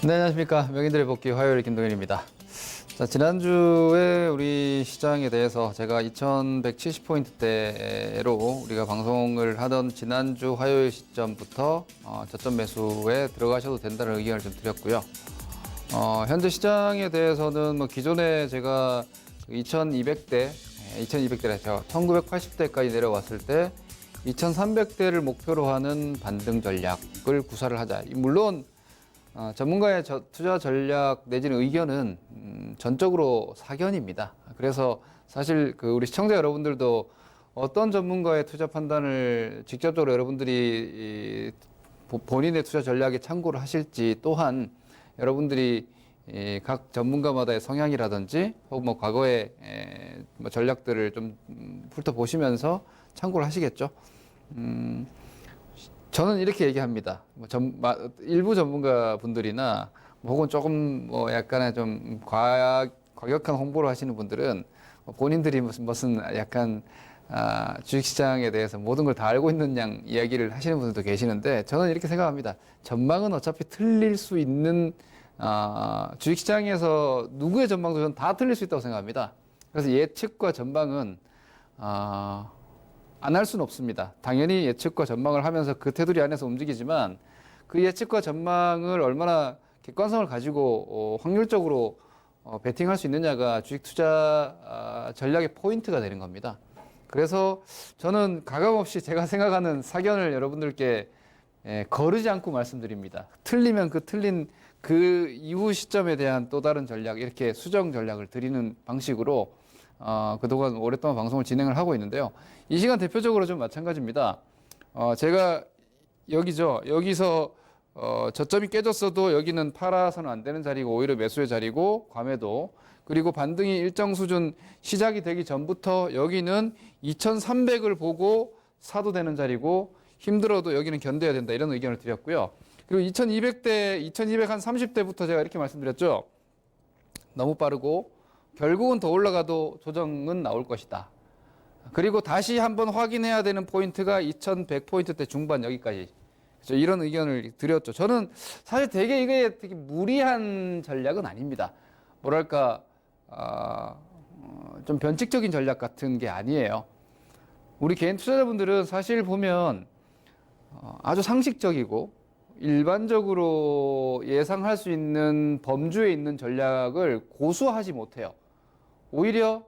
네, 안녕하십니까. 명인들의 복귀 화요일 김동현입니다. 자, 지난주에 우리 시장에 대해서 제가 2170포인트대로 우리가 방송을 하던 지난주 화요일 시점부터 저점 매수에 들어가셔도 된다는 의견을 좀 드렸고요. 현재 시장에 대해서는 뭐 기존에 제가 2200대래죠. 1980대까지 내려왔을 때 2300대를 목표로 하는 반등 전략을 구사를 하자. 물론 전문가의 투자 전략 내지는 의견은 전적으로 사견입니다. 그래서 사실 우리 시청자 여러분들도 어떤 전문가의 투자 판단을 직접적으로 여러분들이 본인의 투자 전략에 참고를 하실지, 또한 여러분들이 각 전문가마다의 성향이라든지 혹은 뭐 과거의 전략들을 좀 훑어보시면서 참고를 하시겠죠. 저는 이렇게 얘기합니다. 일부 전문가 분들이나 혹은 조금 약간의 좀 과격한 홍보를 하시는 분들은 본인들이 무슨 약간 주식시장에 대해서 모든 걸 다 알고 있는 양 이야기를 하시는 분들도 계시는데, 저는 이렇게 생각합니다. 전망은 어차피 틀릴 수 있는 주식시장에서 누구의 전망도 저는 다 틀릴 수 있다고 생각합니다. 그래서 예측과 전망은 안 할 수는 없습니다. 당연히 예측과 전망을 하면서 그 테두리 안에서 움직이지만, 그 예측과 전망을 얼마나 객관성을 가지고 확률적으로 베팅할 수 있느냐가 주식 투자 전략의 포인트가 되는 겁니다. 그래서 저는 가감없이 제가 생각하는 사견을 여러분들께 거르지 않고 말씀드립니다. 틀리면 틀린 그 이후 시점에 대한 또 다른 전략, 이렇게 수정 전략을 드리는 방식으로 그동안 오랫동안 방송을 진행을 하고 있는데요. 이 시간 대표적으로 좀 마찬가지입니다. 제가 여기서 저점이 깨졌어도 여기는 팔아서는 안 되는 자리고 오히려 매수의 자리고, 과매도, 그리고 반등이 일정 수준 시작이 되기 전부터 여기는 2300을 보고 사도 되는 자리고, 힘들어도 여기는 견뎌야 된다, 이런 의견을 드렸고요. 그리고 2230대부터 제가 이렇게 말씀드렸죠. 너무 빠르고 결국은 더 올라가도 조정은 나올 것이다. 그리고 다시 한번 확인해야 되는 포인트가 2100포인트대 중반 여기까지. 그렇죠? 이런 의견을 드렸죠. 저는 사실 되게 이게 되게 무리한 전략은 아닙니다. 뭐랄까, 좀 변칙적인 전략 같은 게 아니에요. 우리 개인 투자자분들은 사실 보면 아주 상식적이고 일반적으로 예상할 수 있는 범주에 있는 전략을 고수하지 못해요. 오히려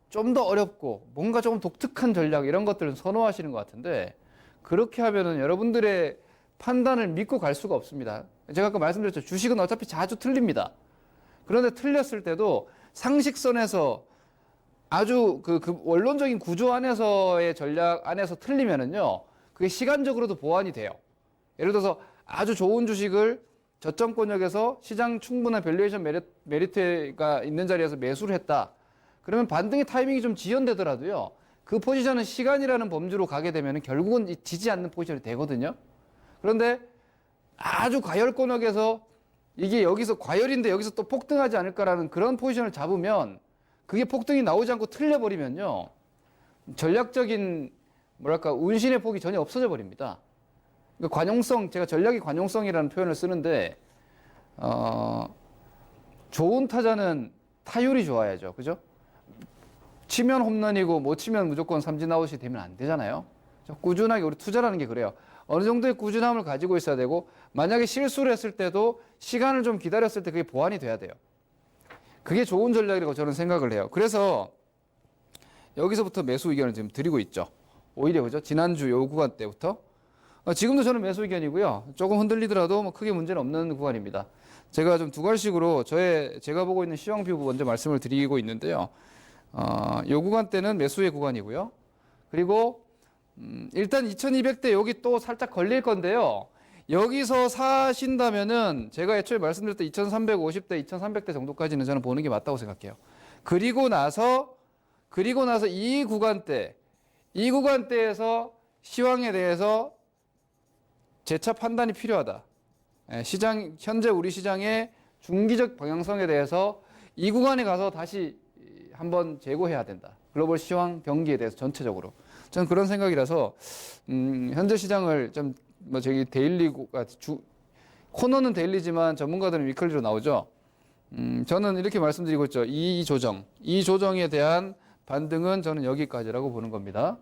좀 더 어렵고 뭔가 조금 독특한 전략, 이런 것들을 선호하시는 것 같은데, 그렇게 하면은 여러분들의 판단을 믿고 갈 수가 없습니다. 제가 아까 말씀드렸죠. 주식은 어차피 자주 틀립니다. 그런데 틀렸을 때도 상식선에서 아주 그 원론적인 구조 안에서의 전략 안에서 틀리면은요, 그게 시간적으로도 보완이 돼요. 예를 들어서 아주 좋은 주식을 저점권역에서 시장 충분한 밸류에이션 메리트가 있는 자리에서 매수를 했다. 그러면 반등의 타이밍이 좀 지연되더라도요, 그 포지션은 시간이라는 범주로 가게 되면 결국은 지지 않는 포지션이 되거든요. 그런데 아주 과열권역에서 이게 여기서 과열인데 여기서 또 폭등하지 않을까라는 그런 포지션을 잡으면, 그게 폭등이 나오지 않고 틀려버리면요, 전략적인 뭐랄까 운신의 폭이 전혀 없어져 버립니다. 그러니까 관용성, 제가 전략의 관용성이라는 표현을 쓰는데, 좋은 타자는 타율이 좋아야죠. 그죠? 치면 홈런이고 못 치면 무조건 삼진 아웃이 되면 안 되잖아요. 꾸준하게, 우리 투자라는 게 그래요. 어느 정도의 꾸준함을 가지고 있어야 되고, 만약에 실수를 했을 때도 시간을 좀 기다렸을 때 그게 보완이 돼야 돼요. 그게 좋은 전략이라고 저는 생각을 해요. 그래서 여기서부터 매수 의견을 지금 드리고 있죠. 오히려, 그죠? 지난주 요 구간 때부터. 지금도 저는 매수 의견이고요. 조금 흔들리더라도 뭐 크게 문제는 없는 구간입니다. 제가 좀 두 갈식으로 제가 보고 있는 시황 뷰 먼저 말씀을 드리고 있는데요. 요 구간 때는 매수의 구간이고요. 그리고 일단 2200대 여기 또 살짝 걸릴 건데요. 여기서 사신다면은 제가 애초에 말씀드렸던 2350대, 2300대 정도까지는 저는 보는 게 맞다고 생각해요. 그리고 나서 이 구간대에서 시황에 대해서 재차 판단이 필요하다. 현재 우리 시장의 중기적 방향성에 대해서 이 구간에 가서 다시 한번 재고해야 된다. 글로벌 시황 경기에 대해서 전체적으로. 저는 그런 생각이라서, 현재 시장을 좀, 저기 데일리가 코너는 데일리지만 전문가들은 위클리로 나오죠. 저는 이렇게 말씀드리고 있죠. 이 조정에 대한 반등은 저는 여기까지라고 보는 겁니다.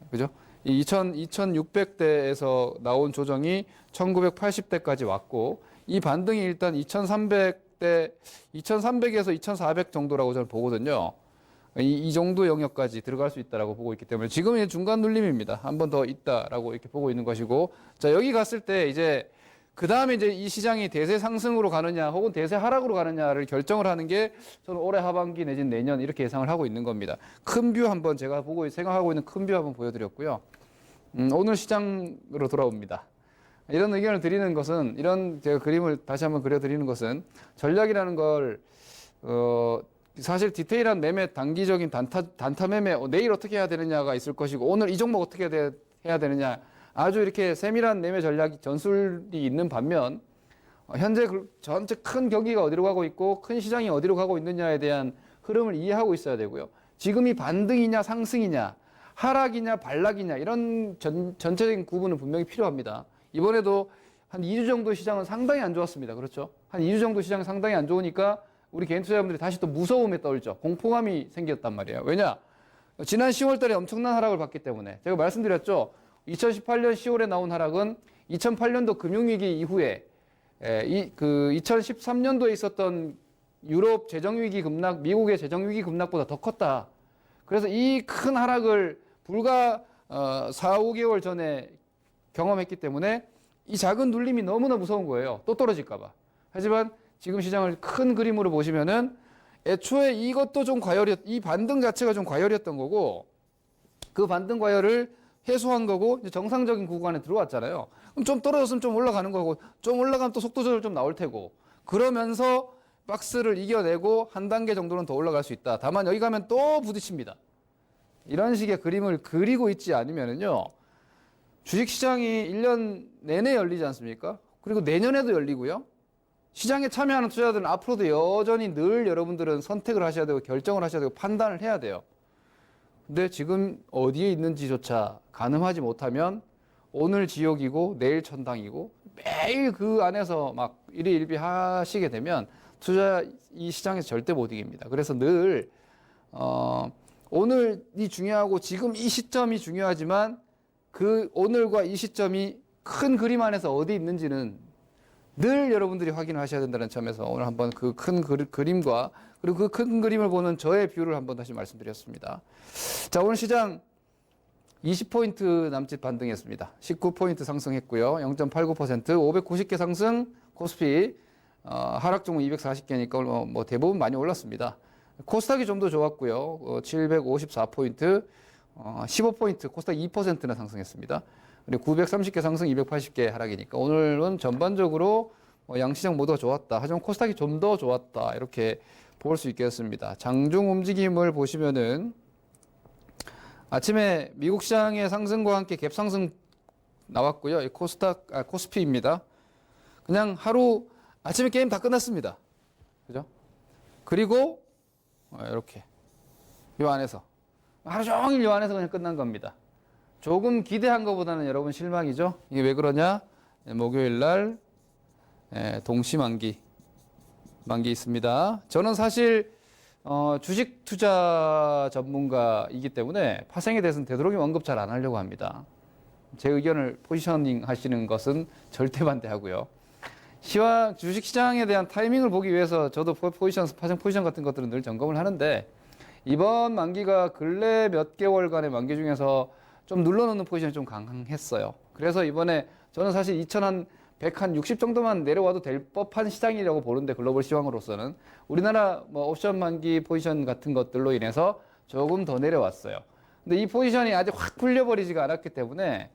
그죠? 이 2600대에서 나온 조정이 1980대까지 왔고, 이 반등이 일단 2300대, 2300에서 2400 정도라고 저는 보거든요. 이 정도 영역까지 들어갈 수 있다라고 보고 있기 때문에 지금은 중간 눌림입니다. 한 번 더 있다라고 이렇게 보고 있는 것이고, 자, 여기 갔을 때 이제 그 다음에 이제 이 시장이 대세 상승으로 가느냐 혹은 대세 하락으로 가느냐를 결정을 하는 게 저는 올해 하반기 내지는 내년 이렇게 예상을 하고 있는 겁니다. 큰 뷰 한번 제가 생각하고 있는 큰 뷰 한번 보여드렸고요. 오늘 시장으로 돌아옵니다. 이런 의견을 드리는 것은, 이런 제가 그림을 다시 한번 그려드리는 것은, 전략이라는 걸 사실 디테일한 매매, 단기적인 단타 매매, 내일 어떻게 해야 되느냐가 있을 것이고, 오늘 이 종목 어떻게 해야 되느냐, 아주 이렇게 세밀한 매매 전략 전술이 있는 반면, 현재 전체 큰 경기가 어디로 가고 있고 큰 시장이 어디로 가고 있느냐에 대한 흐름을 이해하고 있어야 되고요. 지금이 반등이냐 상승이냐 하락이냐 반락이냐 이런 전체적인 구분은 분명히 필요합니다. 이번에도 한 2주 정도 시장은 상당히 안 좋았습니다. 그렇죠? 한 2주 정도 시장이 상당히 안 좋으니까 우리 개인 투자자분들이 다시 또 무서움에 떨죠. 공포감이 생겼단 말이에요. 왜냐? 지난 10월 달에 엄청난 하락을 봤기 때문에. 제가 말씀드렸죠. 2018년 10월에 나온 하락은 2008년도 금융위기 이후에 2013년도에 있었던 유럽 재정위기 급락, 미국의 재정위기 급락보다 더 컸다. 그래서 이 큰 하락을 불과 4, 5개월 전에 경험했기 때문에 이 작은 눌림이 너무나 무서운 거예요. 또 떨어질까 봐. 하지만 지금 시장을 큰 그림으로 보시면은 애초에 이것도 좀 이 반등 자체가 좀 과열이었던 거고, 그 반등 과열을 해소한 거고 이제 정상적인 구간에 들어왔잖아요. 그럼 좀 떨어졌으면 좀 올라가는 거고, 좀 올라가면 또 속도 조절 좀 나올 테고, 그러면서 박스를 이겨내고 한 단계 정도는 더 올라갈 수 있다. 다만 여기 가면 또 부딪힙니다. 이런 식의 그림을 그리고 있지 않으면은요, 주식시장이 1년 내내 열리지 않습니까? 그리고 내년에도 열리고요. 시장에 참여하는 투자자들은 앞으로도 여전히 늘 여러분들은 선택을 하셔야 되고 결정을 하셔야 되고 판단을 해야 돼요. 근데 지금 어디에 있는지조차 가늠하지 못하면 오늘 지옥이고 내일 천당이고 매일 그 안에서 막 일희일비 하시게 되면 이 시장에서 절대 못 이깁니다. 그래서 늘 오늘이 중요하고 지금 이 시점이 중요하지만 그 오늘과 이 시점이 큰 그림 안에서 어디 있는지는 늘 여러분들이 확인을 하셔야 된다는 점에서 오늘 한번 그 큰 그림과 그리고 그 큰 그림을 보는 저의 뷰를 한번 다시 말씀드렸습니다. 자, 오늘 시장 20포인트 남짓 반등했습니다. 19포인트 상승했고요. 0.89%, 590개 상승, 코스피 하락 종목 240개니까 뭐 대부분 많이 올랐습니다. 코스닥이 좀 더 좋았고요. 754포인트, 15포인트, 코스닥 2%나 상승했습니다. 그리고 930개 상승, 280개 하락이니까 오늘은 전반적으로 양시장 모두가 좋았다. 하지만 코스닥이 좀 더 좋았다. 이렇게 볼 수 있겠습니다. 장중 움직임을 보시면은 아침에 미국 시장의 상승과 함께 갭 상승 나왔고요. 이 코스피입니다. 그냥 하루 아침에 게임 다 끝났습니다. 그죠? 그리고 이렇게 요 안에서 하루 종일 요 안에서 그냥 끝난 겁니다. 조금 기대한 것보다는 여러분 실망이죠. 이게 왜 그러냐? 목요일 날 동시만기 있습니다. 저는 사실 주식 투자 전문가이기 때문에 파생에 대해서는 되도록이면 언급 잘 안 하려고 합니다. 제 의견을 포지셔닝 하시는 것은 절대 반대하고요. 주식 시장에 대한 타이밍을 보기 위해서 저도 파생 포지션 같은 것들은 늘 점검을 하는데, 이번 만기가 근래 몇 개월간의 만기 중에서 좀 눌러놓는 포지션이 좀 강했어요. 그래서 이번에 저는 사실 2160 정도만 내려와도 될 법한 시장이라고 보는데, 글로벌 시황으로서는 우리나라 뭐 옵션 만기 포지션 같은 것들로 인해서 조금 더 내려왔어요. 근데 이 포지션이 아직 확 풀려버리지가 않았기 때문에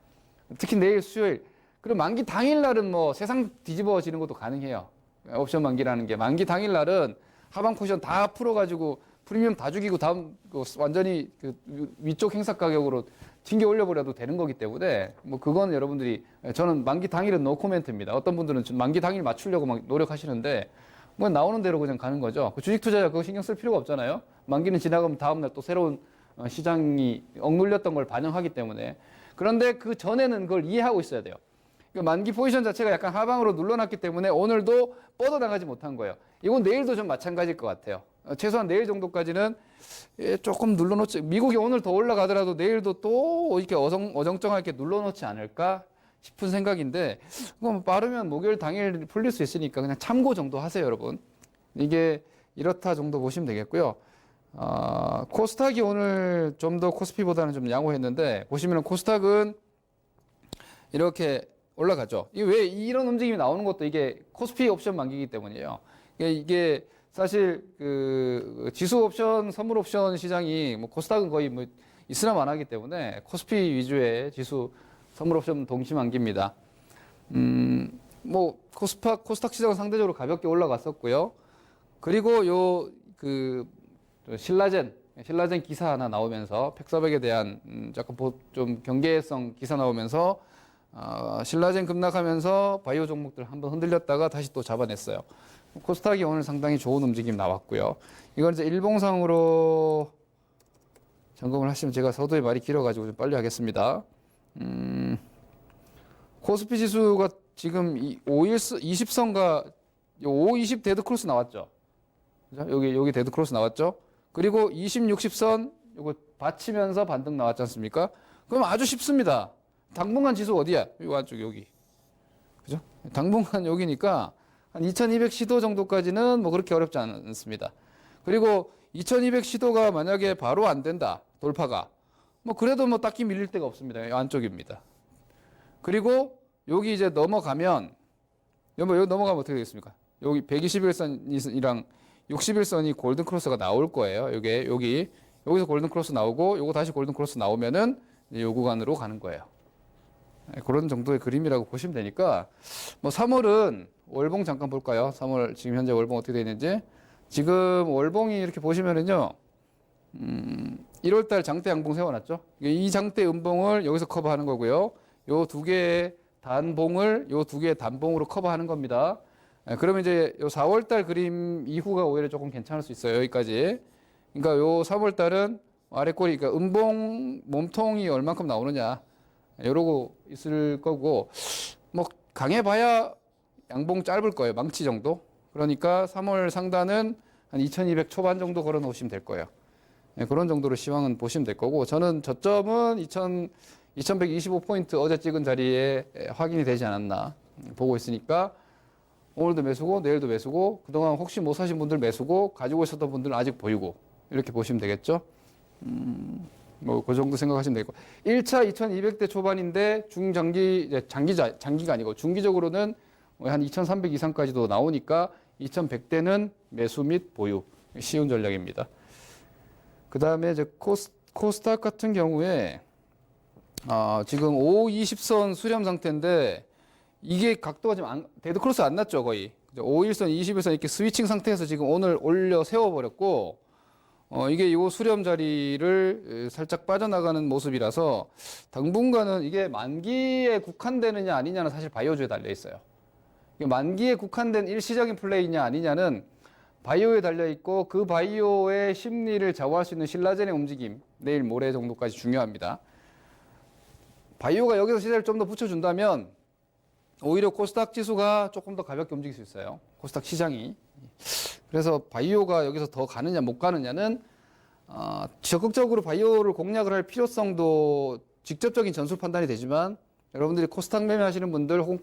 특히 내일 수요일 그리고 만기 당일날은 뭐 세상 뒤집어지는 것도 가능해요. 옵션 만기라는 게 만기 당일날은 하방 포지션 다 풀어가지고 프리미엄 다 죽이고 다음 완전히 그 위쪽 행사 가격으로 튕겨 올려버려도 되는 거기 때문에 뭐 그건 여러분들이, 저는 만기 당일은 노 코멘트입니다. 어떤 분들은 만기 당일 맞추려고 막 노력하시는데 뭐 나오는 대로 그냥 가는 거죠. 그 주식 투자자 그거 신경 쓸 필요가 없잖아요. 만기는 지나가면 다음날 또 새로운 시장이 억눌렸던 걸 반영하기 때문에. 그런데 그 전에는 그걸 이해하고 있어야 돼요. 그러니까 만기 포지션 자체가 약간 하방으로 눌러놨기 때문에 오늘도 뻗어나가지 못한 거예요. 이건 내일도 좀 마찬가지일 것 같아요. 최소한 내일 정도까지는 조금 눌러놓지, 미국이 오늘 더 올라가더라도 내일도 또 이렇게 어정쩡하게 눌러놓지 않을까 싶은 생각인데, 그럼 빠르면 목요일 당일 풀릴 수 있으니까 그냥 참고 정도 하세요, 여러분. 이게 이렇다 정도 보시면 되겠고요. 코스닥이 오늘 좀 더 코스피보다는 좀 양호했는데, 보시면 코스닥은 이렇게 올라가죠. 이게 왜 이런 움직임이 나오는 것도 이게 코스피 옵션 만기이기 때문이에요. 이게 사실 그 지수 옵션, 선물 옵션 시장이 뭐 코스닥은 거의 뭐 있으나 마나기 때문에 코스피 위주의 지수 선물 옵션 동시 만기입니다. 뭐 코스닥 시장은 상대적으로 가볍게 올라갔었고요. 그리고 신라젠 기사 하나 나오면서 팩서백에 대한 약간 좀 경계성 기사 나오면서 신라젠 급락하면서 바이오 종목들 한번 흔들렸다가 다시 또 잡아냈어요. 코스닥이 오늘 상당히 좋은 움직임 나왔고요. 이건 이제 일봉상으로 점검을 하시면, 제가 서두에 말이 길어가지고 좀 빨리 하겠습니다. 코스피 지수가 지금 20선과 520 데드크로스 나왔죠. 여기 데드크로스 나왔죠. 그리고 20, 60선 요거 받치면서 반등 나왔지 않습니까? 그럼 아주 쉽습니다. 당분간 지수 어디야? 요 안쪽 여기. 그죠? 당분간 여기니까 한 2200 시도 정도까지는 뭐 그렇게 어렵지 않습니다. 그리고 2200 시도가 만약에 바로 안 된다, 돌파가. 뭐 그래도 뭐 딱히 밀릴 데가 없습니다. 이 안쪽입니다. 그리고 여기 이제 넘어가면, 여기 넘어가면 어떻게 되겠습니까? 여기 121선이랑 61선이 골든 크로스가 나올 거예요. 여기서 골든 크로스 나오고, 요거 다시 골든 크로스 나오면은 이제 요 구간으로 가는 거예요. 그런 정도의 그림이라고 보시면 되니까, 뭐 3월은 월봉 잠깐 볼까요? 3월 지금 현재 월봉 어떻게 되어 있는지. 지금 월봉이 이렇게 보시면은요, 1월달 장대 양봉 세워놨죠. 이 장대 음봉을 여기서 커버하는 거고요. 요 두 개의 단봉을 요 두 개의 단봉으로 커버하는 겁니다. 그러면 이제 요 4월달 그림 이후가 오히려 조금 괜찮을 수 있어요. 여기까지. 그러니까 요 3월달은 아래꼬리, 그러니까 음봉 몸통이 얼만큼 나오느냐, 이러고 있을 거고, 뭐 강해봐야 양봉 짧을 거예요. 망치 정도. 그러니까 3월 상단은 한 2200 초반 정도 걸어 놓으시면 될 거예요. 그런 정도로 시황은 보시면 될 거고, 저는 저점은 2125포인트 어제 찍은 자리에 확인이 되지 않았나 보고 있으니까, 오늘도 매수고 내일도 매수고, 그동안 혹시 못 사신 분들 매수고, 가지고 있었던 분들은 아직 보이고, 이렇게 보시면 되겠죠. 뭐 그 정도 생각하시면 되고, 1차 2200대 초반인데 장기가 아니고 중기적으로는 한 2300 이상까지도 나오니까 2100대는 매수 및 보유, 쉬운 전략입니다. 그 다음에 이제 코스닥 같은 경우에 지금 520선 수렴 상태인데, 이게 각도가 지금 데드크로스 안 났죠, 거의. 5일선, 21선 이렇게 스위칭 상태에서 지금 오늘 올려 세워버렸고, 이게 요 수렴 자리를 살짝 빠져나가는 모습이라서, 당분간은 이게 만기에 국한되느냐 아니냐는 사실 바이오주에 달려 있어요. 만기에 국한된 일시적인 플레이냐 아니냐는 바이오에 달려 있고, 그 바이오의 심리를 좌우할 수 있는 신라젠의 움직임, 내일 모레 정도까지 중요합니다. 바이오가 여기서 시세를 좀 더 붙여준다면 오히려 코스닥 지수가 조금 더 가볍게 움직일 수 있어요. 코스닥 시장이. 그래서 바이오가 여기서 더 가느냐 못 가느냐는 적극적으로 바이오를 공략을 할 필요성도 직접적인 전술 판단이 되지만, 여러분들이 코스닥 매매하시는 분들 혹은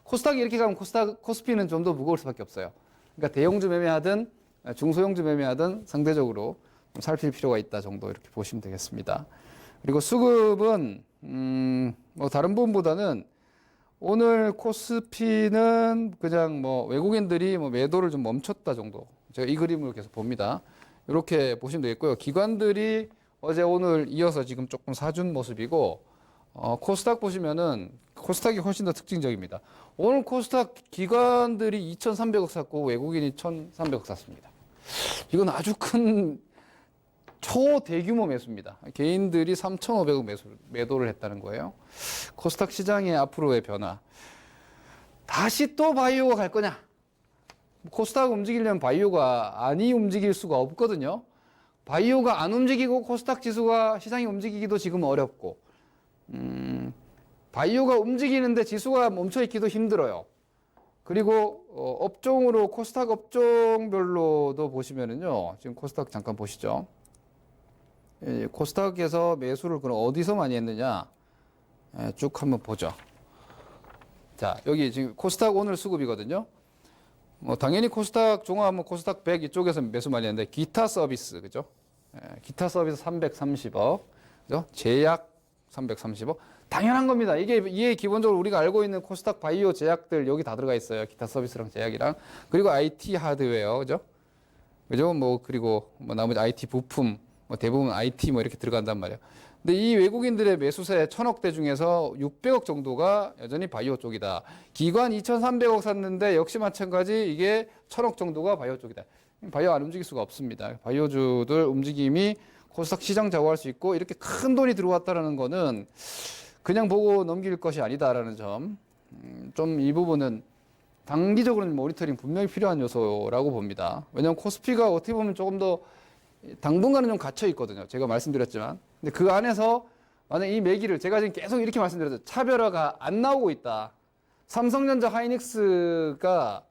코스닥이 이렇게 가면 코스피는 좀 더 무거울 수밖에 없어요. 그러니까 대형주 매매하든 중소형주 매매하든 상대적으로 좀 살필 필요가 있다 정도 이렇게 보시면 되겠습니다. 그리고 수급은 뭐 다른 부분보다는 오늘 코스피는 그냥 뭐 외국인들이 뭐 매도를 좀 멈췄다 정도, 제가 이 그림을 계속 봅니다. 이렇게 보시면 되겠고요. 기관들이 어제 오늘 이어서 지금 조금 사준 모습이고, 코스닥 보시면은 코스닥이 훨씬 더 특징적입니다. 오늘 코스닥 기관들이 2,300억 샀고 외국인이 1,300억 샀습니다. 이건 아주 큰 초대규모 매수입니다. 개인들이 3,500억 매도를 했다는 거예요. 코스닥 시장의 앞으로의 변화. 다시 또 바이오가 갈 거냐? 코스닥 움직이려면 바이오가 아니 움직일 수가 없거든요. 바이오가 안 움직이고 코스닥 지수가 시장이 움직이기도 지금 어렵고, 바이오가 움직이는데 지수가 멈춰있기도 힘들어요. 그리고 업종으로 코스닥 업종별로도 보시면은요. 지금 코스닥 잠깐 보시죠. 코스닥에서 매수를 그럼 어디서 많이 했느냐 쭉 한번 보죠. 자, 여기 지금 코스닥 오늘 수급이거든요. 당연히 코스닥 종합하면 코스닥 100 이쪽에서 매수 많이 했는데 기타 서비스 그죠? 기타 서비스 330억, 그죠? 제약 330억. 당연한 겁니다. 이게 기본적으로 우리가 알고 있는 코스닥 바이오 제약들 여기 다 들어가 있어요. 기타 서비스랑 제약이랑. 그리고 IT 하드웨어, 그죠? 그죠? 그리고 나머지 IT 부품, 대부분 IT 이렇게 들어간단 말이에요. 근데 이 외국인들의 매수세 1000억대 중에서 600억 정도가 여전히 바이오 쪽이다. 기관 2300억 샀는데 역시 마찬가지 이게 1000억 정도가 바이오 쪽이다. 바이오 안 움직일 수가 없습니다. 바이오주들 움직임이 코스닥 시장 좌우할 수 있고 이렇게 큰 돈이 들어왔다라는 거는 그냥 보고 넘길 것이 아니다라는 점. 좀 이 부분은 단기적으로는 모니터링 분명히 필요한 요소라고 봅니다. 왜냐하면 코스피가 어떻게 보면 조금 더 당분간은 좀 갇혀 있거든요. 제가 말씀드렸지만. 근데 그 안에서 만약 이 매기를 제가 지금 계속 이렇게 말씀드렸죠. 차별화가 안 나오고 있다. 삼성전자 하이닉스가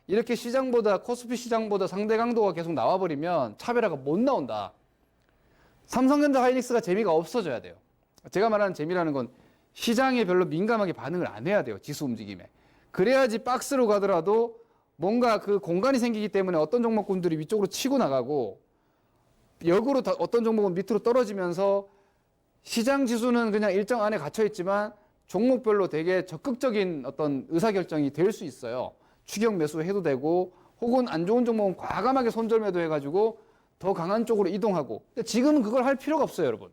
이렇게 시장보다 코스피 시장보다 상대 강도가 계속 나와버리면 차별화가 못 나온다. 삼성전자 하이닉스가 재미가 없어져야 돼요. 제가 말하는 재미라는 건 시장에 별로 민감하게 반응을 안 해야 돼요. 지수 움직임에. 그래야지 박스로 가더라도 뭔가 그 공간이 생기기 때문에 어떤 종목군들이 위쪽으로 치고 나가고 역으로 어떤 종목은 밑으로 떨어지면서 시장 지수는 그냥 일정 안에 갇혀 있지만 종목별로 되게 적극적인 어떤 의사결정이 될 수 있어요. 추격 매수해도 되고 혹은 안 좋은 종목은 과감하게 손절매도 해가지고 더 강한 쪽으로 이동하고. 근데 지금은 그걸 할 필요가 없어요, 여러분.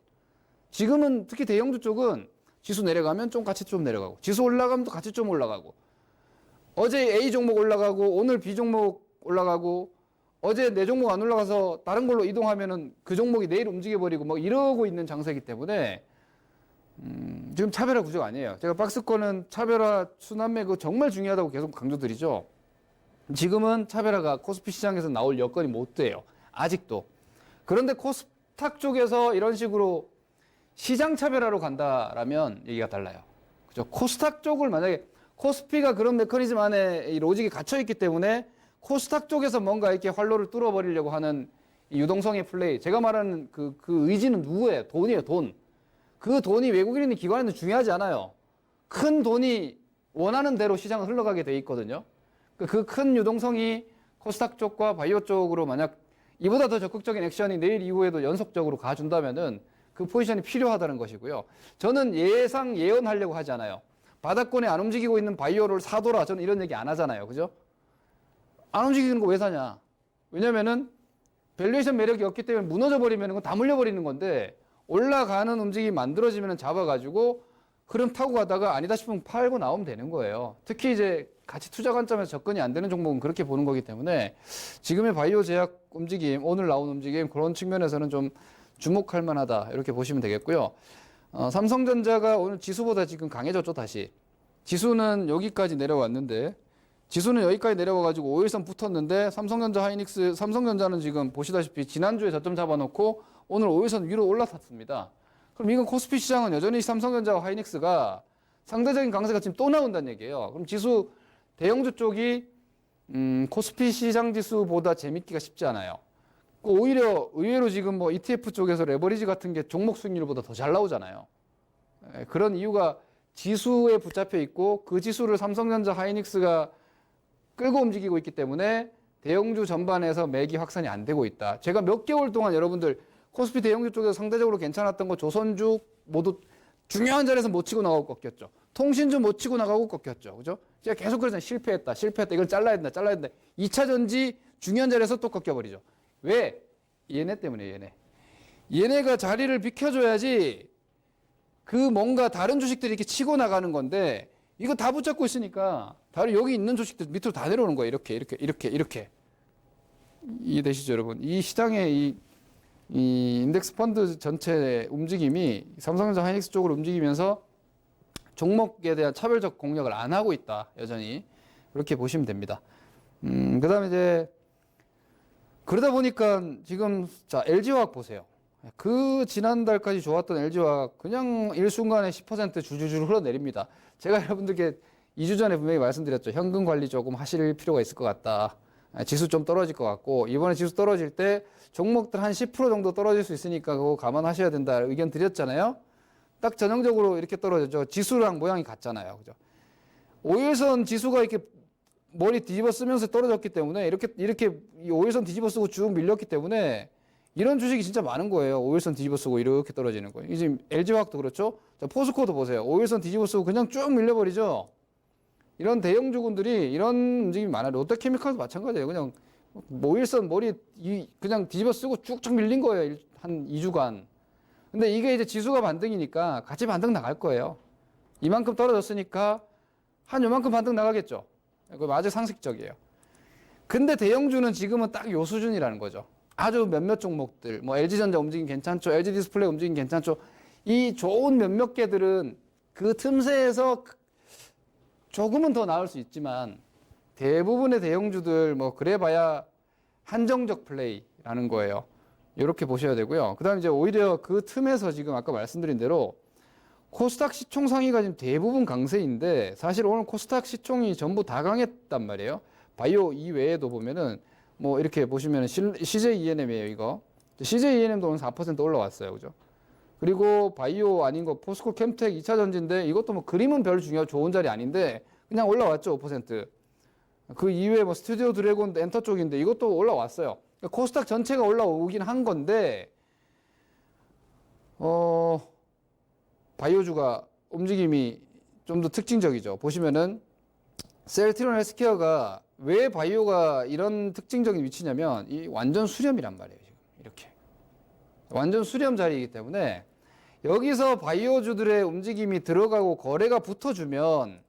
지금은 특히 대형주 쪽은 지수 내려가면 좀 같이 좀 내려가고 지수 올라가면 또 같이 좀 올라가고 어제 A 종목 올라가고 오늘 B 종목 올라가고 어제 내 종목 안 올라가서 다른 걸로 이동하면은 그 종목이 내일 움직여버리고 이러고 있는 장세이기 때문에 지금 차별화 구조가 아니에요. 제가 박스권은 차별화 순환매 그거 정말 중요하다고 계속 강조드리죠. 지금은 차별화가 코스피 시장에서 나올 여건이 못 돼요. 아직도. 그런데 코스닥 쪽에서 이런 식으로 시장 차별화로 간다라면 얘기가 달라요. 그죠? 코스닥 쪽을 만약에 코스피가 그런 메커니즘 안에 이 로직이 갇혀있기 때문에 코스닥 쪽에서 뭔가 이렇게 활로를 뚫어버리려고 하는 이 유동성의 플레이. 제가 말하는 그 의지는 누구예요? 돈이에요, 돈. 그 돈이 외국인이든 기관이든 중요하지 않아요. 큰 돈이 원하는 대로 시장을 흘러가게 돼 있거든요. 그 큰 유동성이 코스닥 쪽과 바이오 쪽으로 만약 이보다 더 적극적인 액션이 내일 이후에도 연속적으로 가준다면은 그 포지션이 필요하다는 것이고요. 저는 예언하려고 하지 않아요. 바닥권에 안 움직이고 있는 바이오를 사둬라. 저는 이런 얘기 안 하잖아요. 그죠? 안 움직이는 거 왜 사냐? 왜냐면은 밸류에이션 매력이 없기 때문에 무너져 버리면 그건 다 물려버리는 건데 올라가는 움직임이 만들어지면 잡아가지고 흐름 타고 가다가 아니다 싶으면 팔고 나오면 되는 거예요. 특히 이제 가치 투자 관점에서 접근이 안 되는 종목은 그렇게 보는 거기 때문에 지금의 바이오 제약 움직임, 오늘 나온 움직임 그런 측면에서는 좀 주목할 만하다 이렇게 보시면 되겠고요. 삼성전자가 오늘 지수보다 지금 강해졌죠. 다시 지수는 여기까지 내려왔는데 지수는 여기까지 내려와가지고 5일선 붙었는데 삼성전자 하이닉스 삼성전자는 지금 보시다시피 지난주에 저점 잡아놓고 오늘 5일선 위로 올라탔습니다. 그럼 이건 코스피 시장은 여전히 삼성전자와 하이닉스가 상대적인 강세가 지금 또 나온다는 얘기예요. 그럼 지수 대형주 쪽이 코스피 시장 지수보다 재밌기가 쉽지 않아요. 오히려 의외로 지금 ETF 쪽에서 레버리지 같은 게 종목 수익률보다 더 잘 나오잖아요. 그런 이유가 지수에 붙잡혀 있고 그 지수를 삼성전자 하이닉스가 끌고 움직이고 있기 때문에 대형주 전반에서 매기 확산이 안 되고 있다. 제가 몇 개월 동안 여러분들 코스피 대형주 쪽에서 상대적으로 괜찮았던 거 조선주 모두 중요한 자리에서 못 치고 나가고 꺾였죠. 통신주 못 치고 나가고 꺾였죠. 그죠? 제가 계속 그러잖아요. 실패했다. 이걸 잘라야 된다. 2차 전지 중요한 자리에서 또 꺾여버리죠. 왜? 얘네 때문에 얘네가 자리를 비켜줘야지 그 뭔가 다른 주식들이 이렇게 치고 나가는 건데 이거 다 붙잡고 있으니까 다른 여기 있는 주식들 밑으로 다 내려오는 거예요. 이렇게. 이해되시죠, 여러분? 이 시장의 이 인덱스 펀드 전체 움직임이 삼성전자 하이닉스 쪽으로 움직이면서 종목에 대한 차별적 공략을 안 하고 있다. 여전히. 그렇게 보시면 됩니다. 그 다음에 이제 그러다 보니까 지금 자 LG화학 보세요. 그 지난달까지 좋았던 LG화학 그냥 일순간에 10% 줄줄줄 흘러내립니다. 제가 여러분들께 2주 전에 분명히 말씀드렸죠. 현금 관리 조금 하실 필요가 있을 것 같다. 지수 좀 떨어질 것 같고 이번에 지수 떨어질 때 종목들 한 10% 정도 떨어질 수 있으니까 그거 감안하셔야 된다 의견 드렸잖아요. 딱 전형적으로 이렇게 떨어졌죠. 지수랑 모양이 같잖아요. 그죠? 5일선 지수가 이렇게 머리 뒤집어 쓰면서 떨어졌기 때문에 이렇게 5일선 뒤집어 쓰고 쭉 밀렸기 때문에 이런 주식이 진짜 많은 거예요. 5일선 뒤집어 쓰고 이렇게 떨어지는 거예요. 지금 LG화학도 그렇죠. 자, 포스코도 보세요. 5일선 뒤집어 쓰고 그냥 쭉 밀려버리죠. 이런 대형 주군들이 이런 움직임이 많아요. 롯데케미칼도 마찬가지예요. 그냥 5일선 머리 그냥 뒤집어 쓰고 쭉쭉 밀린 거예요. 한 2주간. 근데 이게 이제 지수가 반등이니까 같이 반등 나갈 거예요. 이만큼 떨어졌으니까 한 요만큼 반등 나가겠죠. 그거 아주 상식적이에요. 근데 대형주는 지금은 딱 요 수준이라는 거죠. 아주 몇몇 종목들, 뭐 LG전자 움직임 괜찮죠, LG 디스플레이 움직임 괜찮죠. 이 좋은 몇몇 개들은 그 틈새에서 조금은 더 나을 수 있지만 대부분의 대형주들 뭐 그래봐야 한정적 플레이라는 거예요. 이렇게 보셔야 되고요. 그다음에 이제 오히려 그 틈에서 지금 아까 말씀드린 대로 코스닥 시총 상위가 지금 대부분 강세인데 사실 오늘 코스닥 시총이 전부 다 강했단 말이에요. 바이오 이외에도 보면은 뭐 이렇게 보시면은 CJ ENM이에요, 이거. CJ ENM도 오늘 4% 올라왔어요. 그죠? 그리고 바이오 아닌 거 포스코 캠텍 2차 전지인데 이것도 뭐 그림은 별 좋은 자리 아닌데 그냥 올라왔죠, 5%. 그 이외에 뭐 스튜디오 드래곤 엔터 쪽인데 이것도 올라왔어요. 그러니까 코스닥 전체가 올라오긴 한 건데 바이오주가 움직임이 좀 더 특징적이죠. 보시면은 셀트리온 헬스케어가 왜 바이오가 이런 특징적인 위치냐면 이 완전 수렴이란 말이에요. 지금 이렇게 완전 수렴 자리이기 때문에 여기서 바이오주들의 움직임이 들어가고 거래가 붙어주면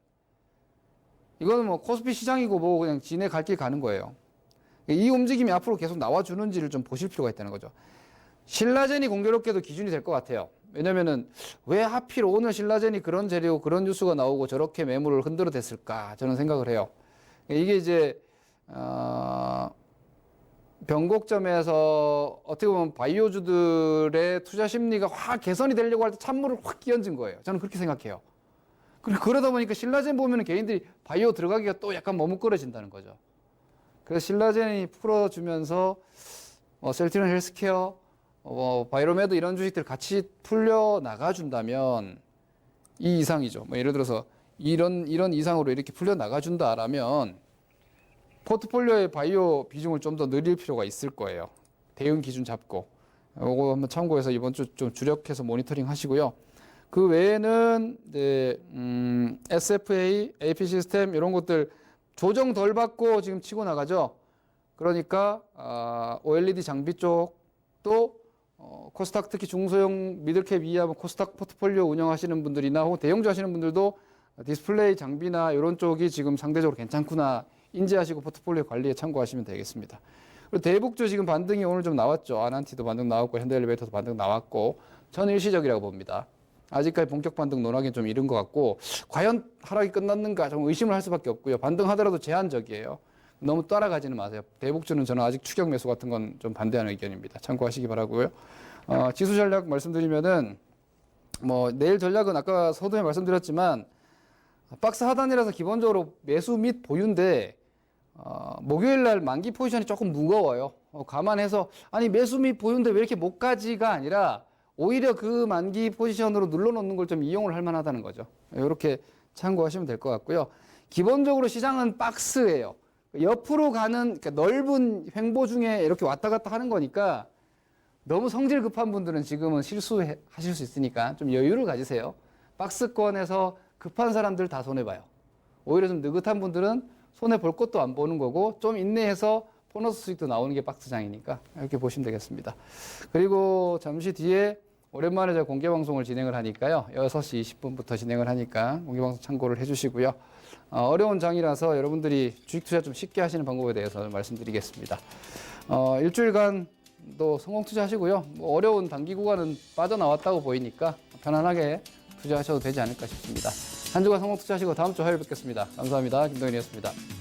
이거는 뭐 코스피 시장이고 뭐 그냥 지네 갈 길 가는 거예요. 이 움직임이 앞으로 계속 나와주는지를 좀 보실 필요가 있다는 거죠. 신라젠이 공교롭게도 기준이 될 것 같아요. 왜냐면은 왜 하필 오늘 신라젠이 그런 재료, 그런 뉴스가 나오고 저렇게 매물을 흔들어 댔을까 저는 생각을 해요. 이게 이제 변곡점에서 어떻게 보면 바이오주들의 투자 심리가 확 개선이 되려고 할 때 찬물을 확 끼얹은 거예요. 저는 그렇게 생각해요. 그러다 보니까 신라젠 보면 개인들이 바이오 들어가기가 또 약간 머뭇거려진다는 거죠. 그래서 신라젠이 풀어주면서 셀트리온 헬스케어, 바이로메드 이런 주식들 같이 풀려 나가준다면 이 이상이죠. 뭐 예를 들어서 이런 이상으로 이렇게 풀려 나가준다라면 포트폴리오의 바이오 비중을 좀 더 늘릴 필요가 있을 거예요. 대응 기준 잡고 이거 한번 참고해서 이번 주 좀 주력해서 모니터링 하시고요. 그 외에는 이제 SFA, AP 시스템 이런 것들 조정 덜 받고 지금 치고 나가죠. 그러니까 OLED 장비 쪽도 코스닥 특히 중소형 미들캡 이하 코스닥 포트폴리오 운영하시는 분들이나 혹은 대형주 하시는 분들도 디스플레이 장비나 이런 쪽이 지금 상대적으로 괜찮구나 인지하시고 포트폴리오 관리에 참고하시면 되겠습니다. 그리고 대북주 지금 반등이 오늘 좀 나왔죠. 아난티도 반등 나왔고 현대엘리베이터도 반등 나왔고 저는 일시적이라고 봅니다. 아직까지 본격 반등 논하기는 좀 이른 것 같고 과연 하락이 끝났는가 좀 의심을 할 수밖에 없고요. 반등하더라도 제한적이에요. 너무 따라가지는 마세요. 대북주는 저는 아직 추격 매수 같은 건 좀 반대하는 의견입니다. 참고하시기 바라고요. 지수 전략 말씀드리면은 뭐 내일 전략은 아까 서두에 말씀드렸지만 박스 하단이라서 기본적으로 매수 및 보유인데 목요일 날 만기 포지션이 조금 무거워요. 감안해서 아니 매수 및 보유인데 왜 이렇게 못 가지가 아니라 오히려 그 만기 포지션으로 눌러놓는 걸 좀 이용을 할 만하다는 거죠. 이렇게 참고하시면 될 것 같고요. 기본적으로 시장은 박스예요. 옆으로 가는 그러니까 넓은 횡보 중에 이렇게 왔다 갔다 하는 거니까 너무 성질 급한 분들은 지금은 실수하실 수 있으니까 좀 여유를 가지세요. 박스권에서 급한 사람들 다 손해봐요. 오히려 좀 느긋한 분들은 손해볼 것도 안 보는 거고 좀 인내해서 보너스 수익도 나오는 게 박스장이니까 이렇게 보시면 되겠습니다. 그리고 잠시 뒤에 오랜만에 제가 공개방송을 진행을 하니까요. 6시 20분부터 진행을 하니까 공개방송 참고를 해주시고요. 어려운 장이라서 여러분들이 주식 투자 좀 쉽게 하시는 방법에 대해서 말씀드리겠습니다. 일주일간도 성공 투자하시고요. 뭐 어려운 단기 구간은 빠져나왔다고 보이니까 편안하게 투자하셔도 되지 않을까 싶습니다. 한 주간 성공 투자하시고 다음 주 화요일 뵙겠습니다. 감사합니다. 김동현이었습니다.